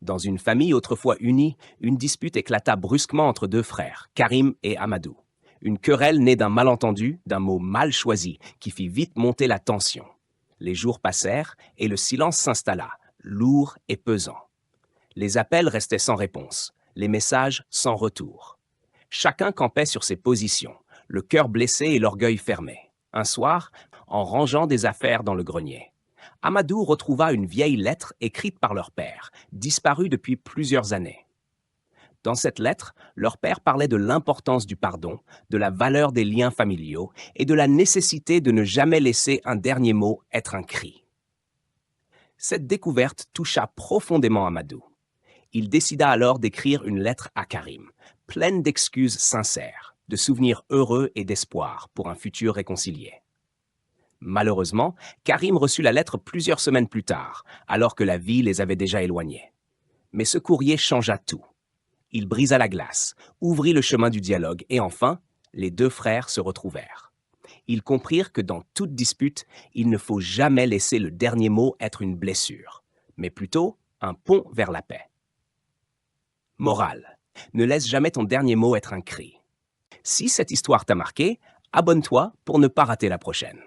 Dans une famille autrefois unie, une dispute éclata brusquement entre deux frères, Karim et Amadou. Une querelle née d'un malentendu, d'un mot mal choisi, qui fit vite monter la tension. Les jours passèrent et le silence s'installa, lourd et pesant. Les appels restaient sans réponse, les messages sans retour. Chacun campait sur ses positions, le cœur blessé et l'orgueil fermé. Un soir, en rangeant des affaires dans le grenier, Amadou retrouva une vieille lettre écrite par leur père, disparue depuis plusieurs années. Dans cette lettre, leur père parlait de l'importance du pardon, de la valeur des liens familiaux et de la nécessité de ne jamais laisser un dernier mot être un cri. Cette découverte toucha profondément Amadou. Il décida alors d'écrire une lettre à Karim, pleine d'excuses sincères, de souvenirs heureux et d'espoir pour un futur réconcilié. Malheureusement, Karim reçut la lettre plusieurs semaines plus tard, alors que la vie les avait déjà éloignés. Mais ce courrier changea tout. Il brisa la glace, ouvrit le chemin du dialogue et enfin, les deux frères se retrouvèrent. Ils comprirent que dans toute dispute, il ne faut jamais laisser le dernier mot être une blessure, mais plutôt un pont vers la paix. Morale. Ne laisse jamais ton dernier mot être un cri. Si cette histoire t'a marqué, abonne-toi pour ne pas rater la prochaine.